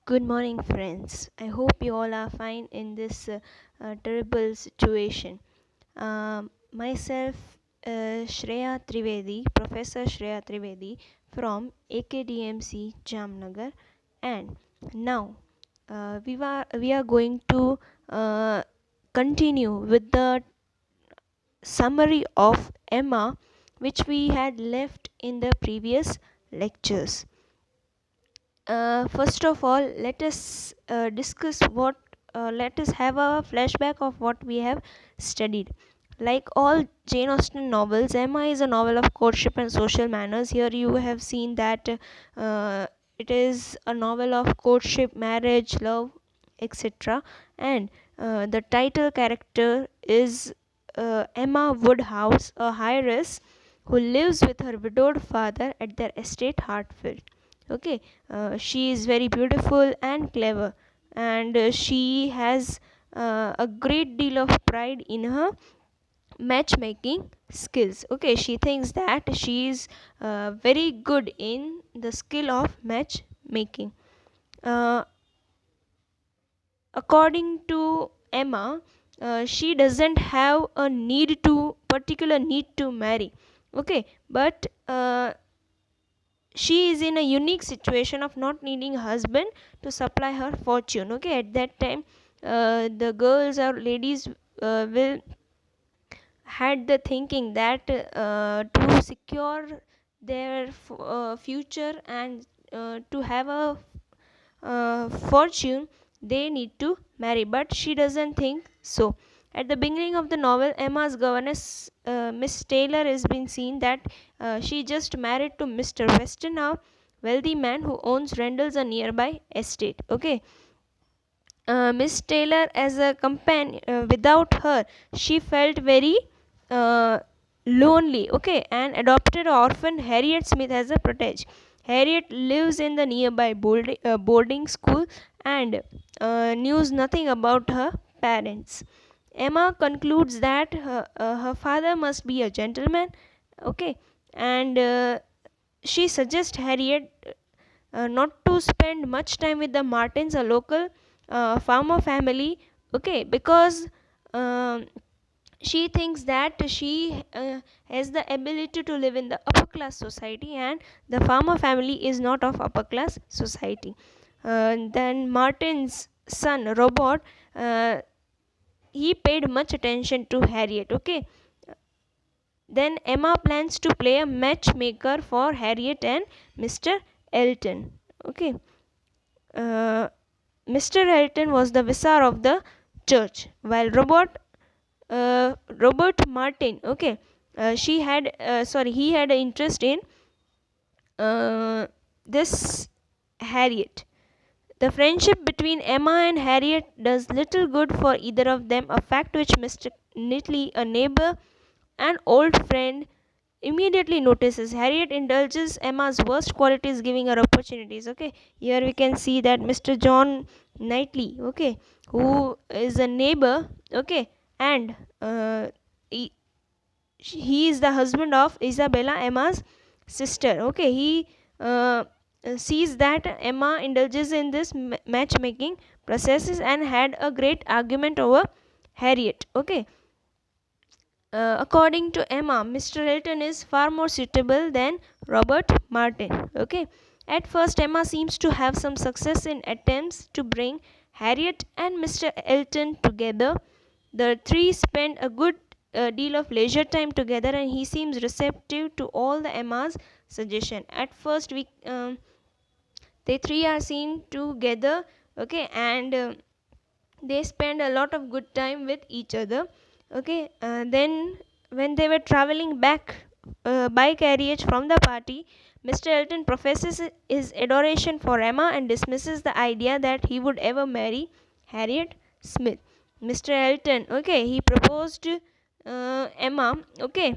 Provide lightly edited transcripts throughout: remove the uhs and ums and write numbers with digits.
Good morning, friends. I hope you all are fine in this terrible situation. Myself, Shreya Trivedi, Professor Shreya Trivedi from AKDMC Jamnagar, and now we are going to uh, continue with the summary of Emma, which we had left in the previous lectures. First of all, let us discuss what let us have a flashback of what we have studied. Like all Jane Austen novels, Emma is a novel of courtship and social manners. Here you have seen that uh, it is a novel of courtship, marriage, love, etc. And the title character is Emma Woodhouse, a heiress who lives with her widowed father at their estate Hartfield. Okay, she is very beautiful and clever, and she has a great deal of pride in her matchmaking skills. Okay, she thinks that she is very good in the skill of matchmaking. uh, According to Emma, she doesn't have a particular need to marry. Okay, but she is in a unique situation of not needing a husband to supply her fortune. Okay, at that time the girls or ladies will had the thinking that to secure their future and to have a fortune they need to marry, but she doesn't think so. At the beginning of the novel, Emma's governess, Miss Taylor, has been seen that she just married to Mr. Weston, a wealthy man who owns Rendell's, a nearby estate. Okay, Miss Taylor as a companion, without her, she felt very uh, lonely. Okay, and adopted orphan Harriet Smith as a protege. Harriet lives in the nearby boarding school and knows nothing about her parents. Emma concludes that her father must be a gentleman. Okay, and she suggests Harriet not to spend much time with the Martins, a local farmer family. Okay, because um, she thinks that she has the ability to live in the upper class society, and the farmer family is not of upper class society. Then Martin's son Robert, uh, he paid much attention to Harriet. Okay, then Emma plans to play a matchmaker for Harriet and Mr. Elton. Okay, uh, Mr. Elton was the vicar of the church, while Robert Martin, okay, he had an interest in this Harriet. The friendship between Emma and Harriet does little good for either of them, a fact which Mr. Nitley, a neighbor and old friend, immediately notices. Harriet indulges Emma's worst qualities, giving her opportunities. Okay, here we can see that Mr. John Knightley, okay, who is a neighbor, okay, and he, he is the husband of Isabella, Emma's sister. Okay, he sees that Emma indulges in this matchmaking processes and had a great argument over Harriet. Okay, according to Emma, Mr. Elton is far more suitable than Robert Martin. Okay. At first, Emma seems to have some success in attempts to bring Harriet and Mr. Elton together. The three spend a good deal of leisure time together, and he seems receptive to all the Emma's suggestion. At first, they three are seen together. Okay, and they spend a lot of good time with each other. Okay, then when they were traveling back by carriage from the party, Mr. Elton professes his adoration for Emma and dismisses the idea that he would ever marry Harriet Smith. Mr. Elton, okay, he proposed Emma. Okay,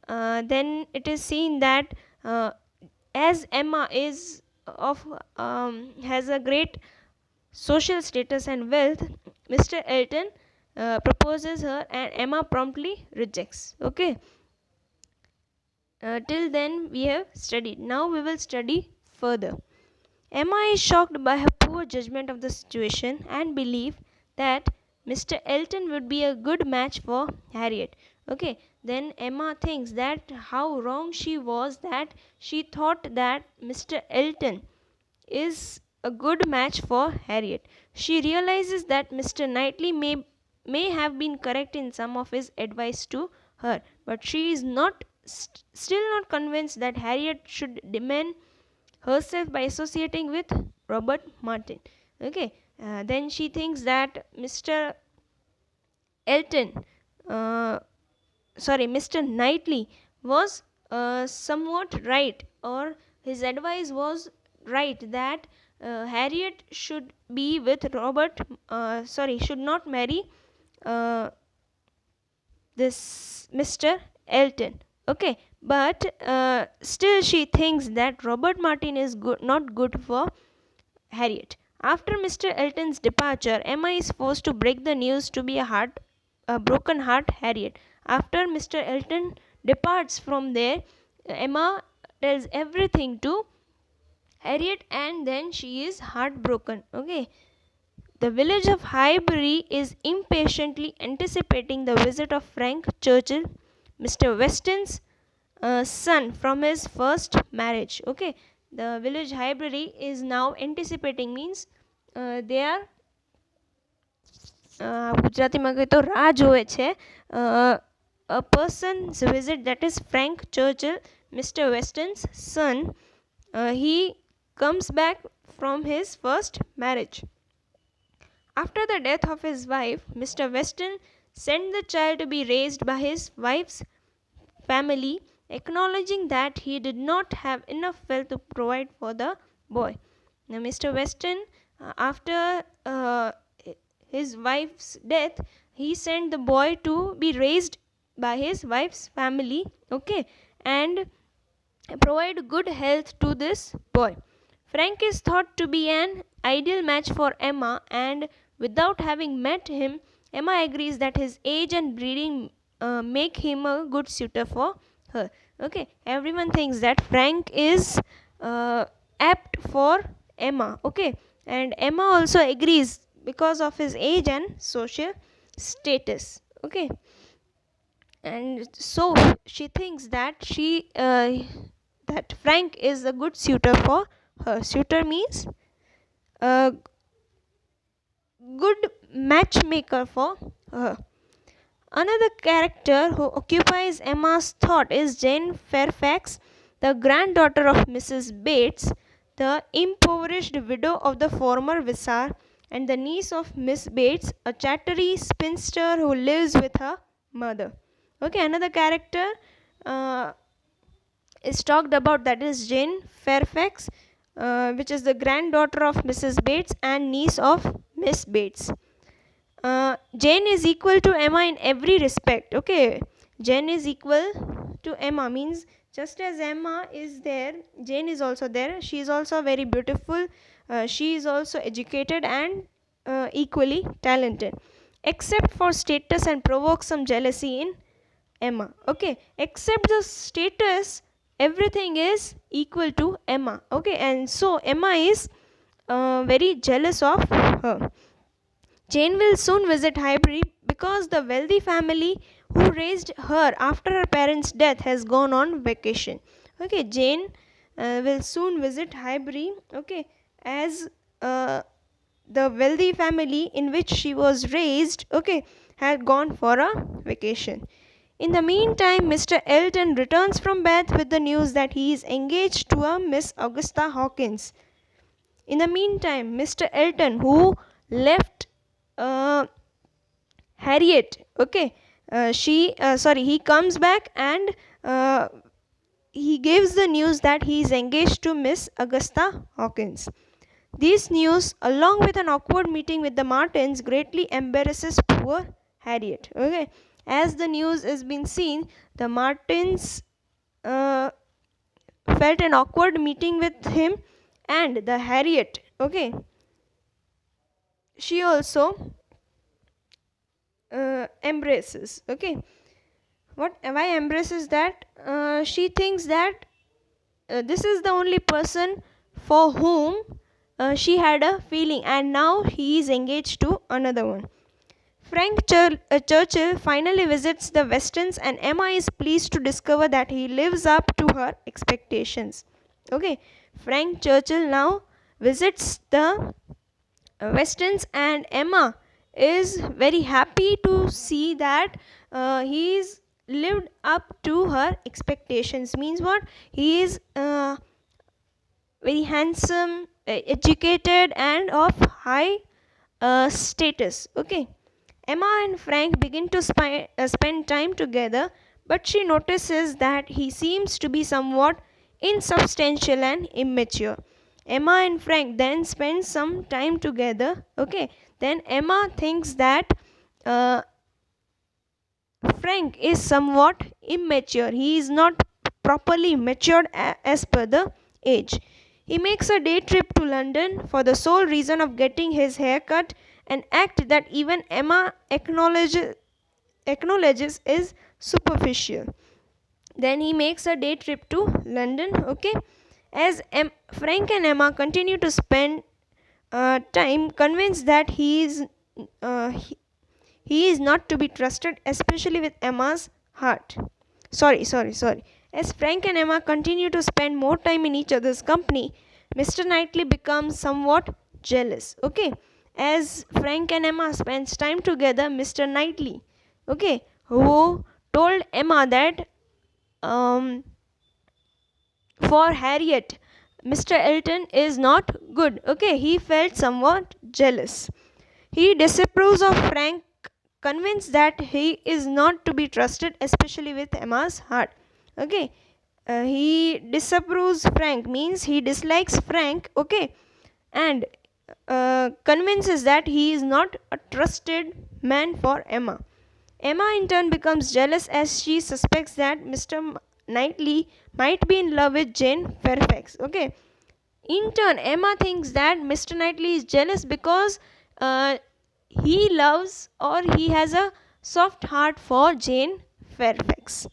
then it is seen that as Emma is of has a great social status and wealth, Mr. Elton proposes her and Emma promptly rejects. Okay, till then we have studied. Now we will study further. Emma is shocked by her poor proper judgment of the situation and believe that Mr. Elton would be a good match for Harriet. Okay, then Emma thinks that how wrong she was, that she thought that Mr. Elton is a good match for Harriet. She realizes that Mr. Knightley may have been correct in some of his advice to her, but she is still not convinced that Harriet should demand herself by associating with Robert Martin. Okay, then she thinks that Elton, uh, Mr. Knightley was somewhat right, or his advice was right, that Harriet should be with should not marry uh, this Mr. Elton. Okay, but still she thinks that Robert Martin is not good for Harriet. After Mr. Elton's departure, Emma is forced to break the news to a broken heart Harriet. After Mr. Elton departs from there, Emma tells everything to Harriet, and then she is heartbroken. Okay. The village of Highbury is impatiently anticipating the visit of Frank Churchill, Mr. Weston's son from his first marriage. Okay, the village Highbury is now anticipating, means they are ગુજરાતીમાં કહે તો રાહ જોવે છે a person's visit, that is Frank Churchill, Mr. Weston's son. He comes back from his first marriage. After the death of his wife, Mr. Weston sent the child to be raised by his wife's family, acknowledging that he did not have enough wealth to provide for the boy. Now, Mr. Weston, after his wife's death, he sent the boy to be raised by his wife's family, okay, and provide good health to this boy. Frank is thought to be an ideal match for Emma, and without having met him, Emma agrees that his age and breeding make him a good suitor for her. Okay, everyone thinks that Frank is apt for Emma. Okay, and Emma also agrees because of his age and social status. Okay, and so she thinks that that Frank is a good suitor for her. Suitor means a good matchmaker for her. Another character who occupies Emma's thought is Jane Fairfax, the granddaughter of Mrs. Bates, the impoverished widow of the former Vicar, and the niece of Miss Bates, a chattery spinster who lives with her mother. Okay, another character is talked about, that is Jane Fairfax, which is the granddaughter of Mrs. Bates and niece of Miss Bates. Jane is equal to Emma in every respect. Okay, Jane is equal to Emma means just as Emma is there, Jane is also there. She is also very beautiful. She is also educated and equally talented, except for status, and provokes some jealousy in Emma. Okay, except the status, everything is equal to Emma. Okay, and so Emma is very jealous of her. Jane will soon visit Highbury because the wealthy family who raised her after her parents' death has gone on vacation. Okay, Jane will soon visit Highbury, okay, as the wealthy family in which she was raised, okay, had gone for a vacation. In the meantime, Mr. Elton returns from Bath with the news that he is engaged to a Miss Augusta Hawkins. In the meantime, Mr. Elton, who left Harriet, okay, he comes back and he gives the news that he is engaged to Miss Augusta Hawkins. This news, along with an awkward meeting with the Martins, greatly embarrasses poor Harriet. Okay, as the news is being seen, the Martins felt an awkward meeting with him, and the Harriet, okay, she also embraces. Okay, why embraces that? She thinks that this is the only person for whom she had a feeling, and now he is engaged to another one. Churchill finally visits the Westons, and Emma is pleased to discover that he lives up to her expectations. Okay, Frank Churchill now visits the Westons, and Emma is very happy to see that he's lived up to her expectations. Means what? He is very handsome, educated, and of high status. Okay, Emma and Frank begin to spend time together, but she notices that he seems to be somewhat insubstantial and immature. Emma and Frank then spend some time together. Okay, then Emma thinks that uh, Frank is somewhat immature. He is not properly matured as per the age. He makes a day trip to London for the sole reason of getting his hair cut, an act that even Emma acknowledges is superficial. Then he makes a day trip to London. Okay, as Frank and Emma continue to spend time, convinced that uh, he, he is not to be trusted, especially with Emma's heart. Sorry. As Frank and Emma continue to spend more time in each other's company, Mr. Knightley becomes somewhat jealous. Okay, as Frank and Emma spends time together, Mr. Knightley, okay, who told Emma that um, for Harriet, Mr. Elton is not good. Okay, he felt somewhat jealous. He disapproves of Frank, convinced that he is not to be trusted, especially with Emma's heart. Okay, he disapproves Frank means he dislikes Frank. Okay, and convinces that he is not a trusted man for Emma. Emma in turn becomes jealous as she suspects that Mr. Knightley might be in love with Jane Fairfax. Okay. In turn, Emma thinks that Mr. Knightley is jealous because he loves or he has a soft heart for Jane Fairfax.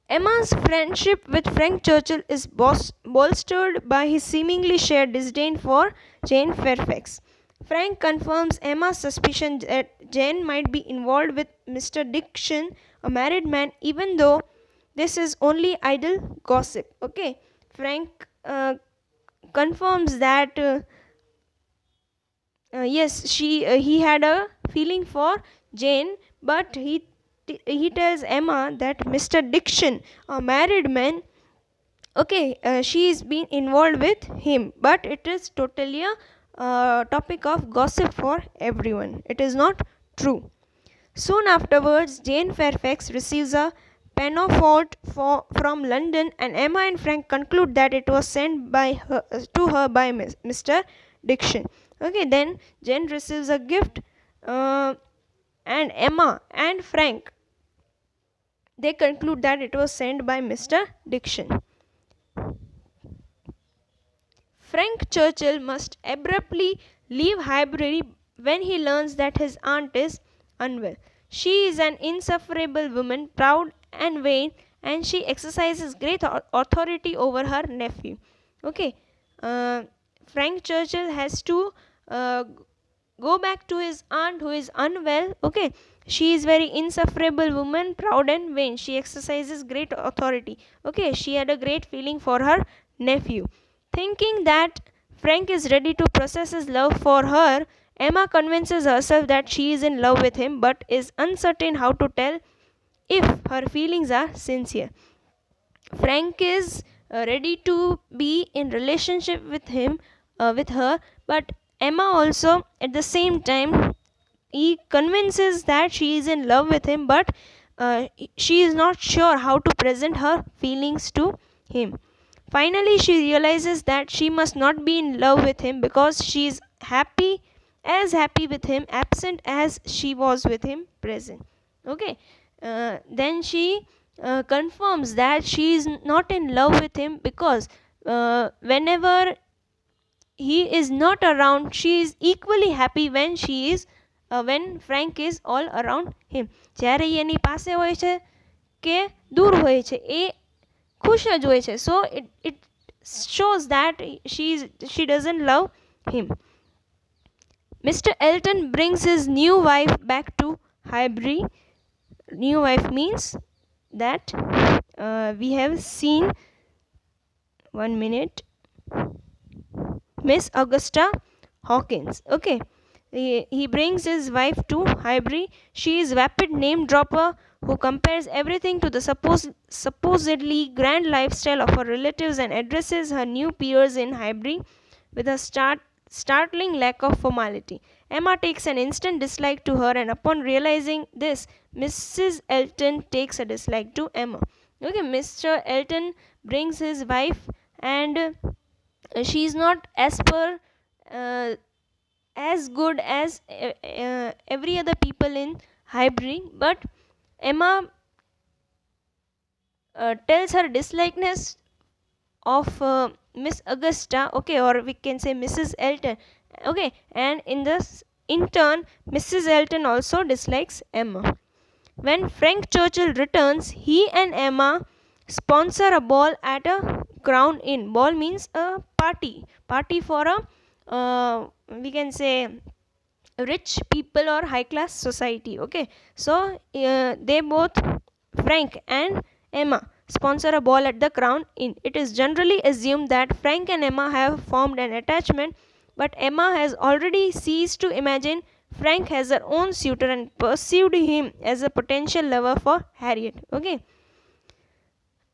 Emma's friendship with Frank Churchill is bolstered by his seemingly shared disdain for Jane Fairfax. Frank confirms Emma's suspicion that Jane might be involved with Mr. Dixon, a married man, even though this is only idle gossip. Okay, Frank confirms that yes, he had a feeling for Jane, but he tells Emma that Mr. Dixon, a married man, okay, she is being involved with him, but it is totally a topic of gossip for everyone. It is not true. Soon afterwards, Jane Fairfax receives a penofort from London, and Emma and Frank conclude that it was sent to her by Mr. Dixon. Okay, then Jane receives a gift, and Emma and Frank, they conclude that it was sent by Mr. Dixon. Frank Churchill must abruptly leave Highbury when he learns that his aunt is unwell. She is an insufferable woman, proud and vain, and she exercises great authority over her nephew. Okay, Frank Churchill has to uh, go back to his aunt who is unwell. Okay, she is very insufferable woman, proud and vain. She exercises great authority. Okay, she had a great feeling for her nephew. Thinking that Frank is ready to process his love for her, Emma convinces herself that she is in love with him, but is uncertain how to tell if her feelings are sincere. Frank is ready to be in relationship with her, but Emma also at the same time, he convinces that she is in love with him, but she is not sure how to present her feelings to him. Finally, she realizes that she must not be in love with him because she is happy with him absent as she was with him present. Okay, then she confirms that she is not in love with him because whenever he is not around, she is equally happy when Frank is all around him. જ્યારે એની પાસે હોય છે કે દૂર હોય છે, એ ખુશ જ હોય છે. So it shows that she doesn't love him. Mr. Elton brings his new wife back to Highbury. New wife means that we have seen, 1 minute, Miss Augusta Hawkins. Okay, he brings his wife to Highbury. She is vapid name dropper who compares everything to the supposedly grand lifestyle of her relatives and addresses her new peers in Highbury with a startling lack of formality. Emma takes an instant dislike to her, and upon realizing this, Mrs. Elton takes a dislike to Emma. Okay, Mr. Elton brings his wife, and she is not uh, as good as every other people in Highbury, but Emma tells her dislikeness of Miss Augusta, okay, or we can say Mrs. Elton, okay, and in turn, Mrs. Elton also dislikes Emma. When Frank Churchill returns, he and Emma sponsor a ball at a Crown Inn. Ball means a party for a we can say rich people or high class society. Okay, so they both, Frank and Emma, sponsor a ball at the Crown Inn. It is generally assumed that Frank and Emma have formed an attachment, but Emma has already ceased to imagine Frank as her own suitor and perceived him as a potential lover for Harriet. Okay,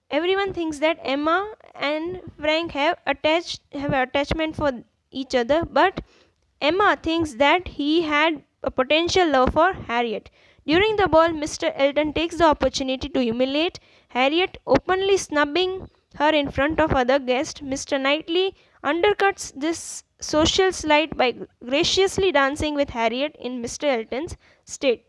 everyone thinks that Emma and Frank have an attachment for each other, but Emma thinks that he had a potential love for Harriet. During the ball, Mr. Elton takes the opportunity to humiliate Harriet, openly snubbing her in front of other guests. Mr. Knightley undercuts this social slight by graciously dancing with Harriet in Mr. Elton's state.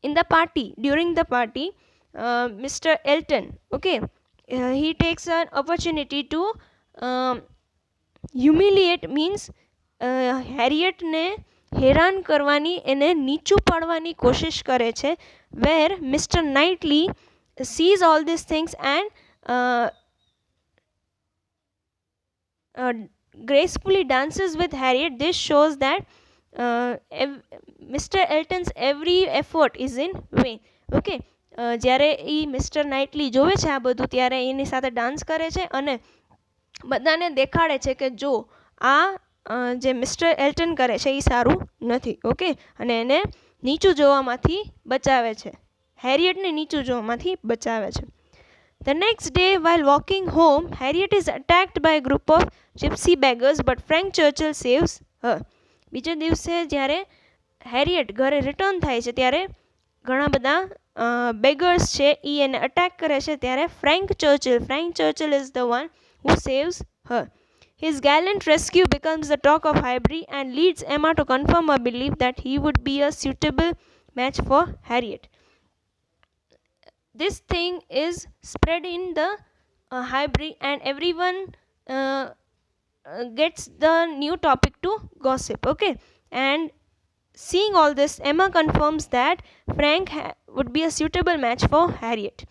During the party, Mr. Elton, okay, he takes an opportunity to humiliate, means હેરિયટને હેરાન કરવાની, એને નીચું પાડવાની કોશિશ કરે છે, where Mr. Knightley sees all these things and gracefully dances with Harriet. This shows that Mr. Elton's every effort is in vain. Okay, જ્યારે એ mister નાઇટલી જોવે છે આ બધું, ત્યારે એની સાથે ડાન્સ કરે છે અને બધાને દેખાડે છે કે જો આ જે મિસ્ટર એલ્ટન કરે છે એ સારું નથી. ઓકે, અને એને નીચું જોવામાંથી બચાવે છે, હેરિયટને નીચું જોવામાંથી બચાવે છે. The next day, while walking home, Harriet is attacked by a group of gypsy beggars, but Frank Churchill saves her. બીજા દિવસે જ્યારે હેરિયટ ઘરે રિટર્ન થાય છે ત્યારે ઘણા બધા બેગર્સ છે એ એને અટેક કરે છે, ત્યારે Frank Churchill is the one who saves her. His gallant rescue becomes the talk of Highbury and leads Emma to confirm her belief that he would be a suitable match for Harriet. This thing is spread in the Highbury, and everyone gets the new topic to gossip. Okay, and seeing all this, Emma confirms that Frank would be a suitable match for Harriet.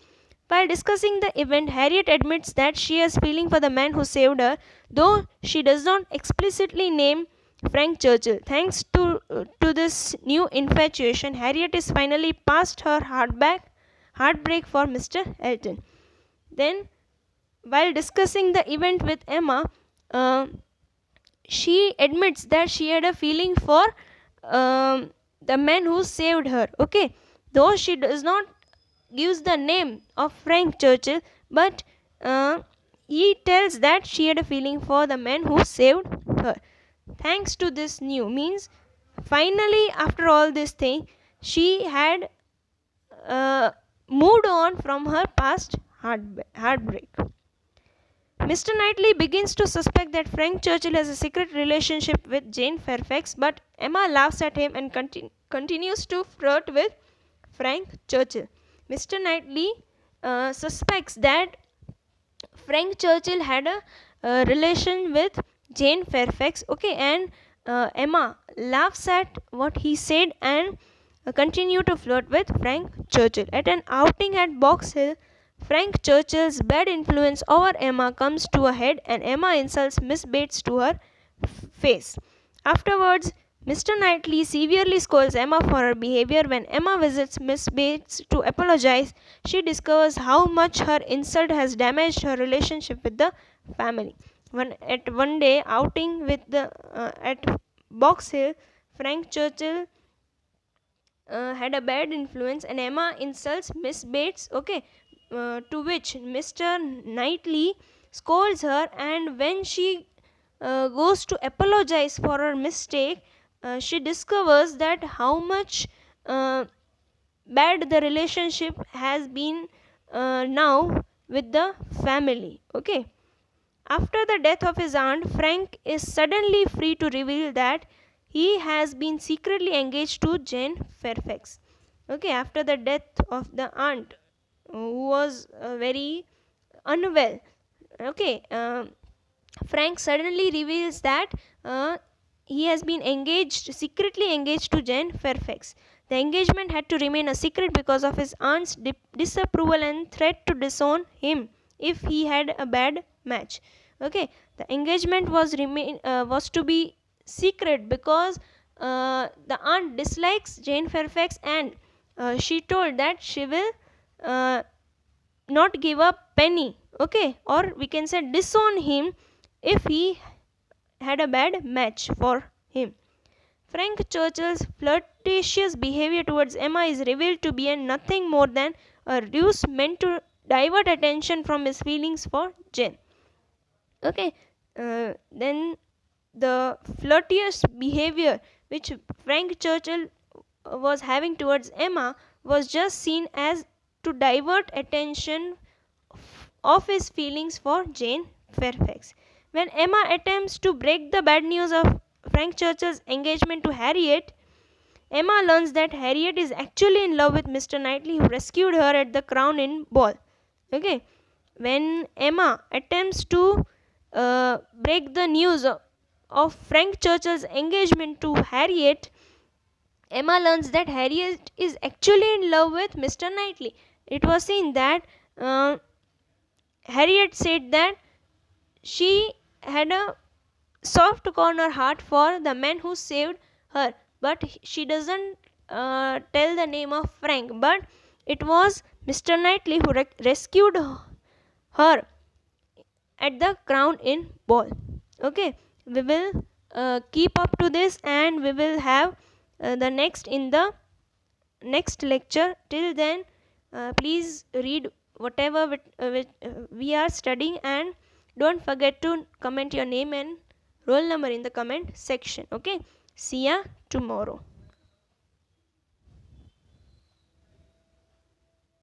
While discussing the event, Harriet admits that she has feeling for the man who saved her, though she does not explicitly name Frank Churchill. Thanks to this new infatuation, Harriet is finally past her heartbreak for Mr. Elton. Then, while discussing the event with Emma, she admits that she had a feeling for the man who saved her. Okay, though she does not gives the name of Frank Churchill, but he tells that she had a feeling for the man who saved her. Thanks to this new, means finally after all this thing, she had moved on from her past heartbreak. Mr. Knightley begins to suspect that Frank Churchill has a secret relationship with Jane Fairfax, but Emma laughs at him and continues to flirt with Frank Churchill. Mr. Knightley suspects that Frank Churchill had a relation with Jane Fairfax. Okay, and Emma laughs at what he said and continue to flirt with Frank Churchill. At an outing at Box Hill, Frank Churchill's bad influence over Emma comes to a head and Emma insults Miss Bates to her face. Afterwards, Mr. Knightley severely scolds Emma for her behavior. When Emma visits Miss Bates to apologize, she discovers how much her insult has damaged her relationship with the family. At one day outing with the at Box Hill, Frank Churchill had a bad influence and Emma insults Miss Bates, okay, to which Mr. Knightley scolds her, and when she goes to apologize for her mistake, she discovers that how much uh, bad the relationship has been now with the family, okay. After the death of his aunt, Frank is suddenly free to reveal that he has been secretly engaged to Jane Fairfax. Okay, after the death of the aunt, who was very unwell, okay, Frank suddenly reveals that uh, he has been secretly engaged to Jane Fairfax. The engagement had to remain a secret because of his aunt's disapproval and threat to disown him if he had a bad match. Okay, the engagement was to be secret because the aunt dislikes Jane Fairfax, and she told that she will uh, not give a penny, okay, or we can say disown him if he had a bad match for him. Frank Churchill's flirtatious behavior towards Emma is revealed to be nothing more than a ruse meant to divert attention from his feelings for Jane. Okay, then the flirtatious behavior which Frank Churchill was having towards Emma was just seen as to divert attention of his feelings for Jane Fairfax. When Emma attempts to break the bad news of Frank Churchill's engagement to Harriet, Emma learns that Harriet is actually in love with Mr. Knightley, who rescued her at the Crown Inn ball. Okay, when Emma attempts to break the news of Frank Churchill's engagement to Harriet, Emma learns that Harriet is actually in love with Mr. Knightley. It was seen that uh, Harriet said that she had a soft corner heart for the man who saved her, but she doesn't tell the name of Frank. But it was Mr. Knightley who rescued her at the Crown Inn ball. Okay, we will keep up to this, and we will have the next in the next lecture. Till then, please read whatever we are studying, and don't forget to comment your name and roll number in the comment section. Okay, see ya tomorrow.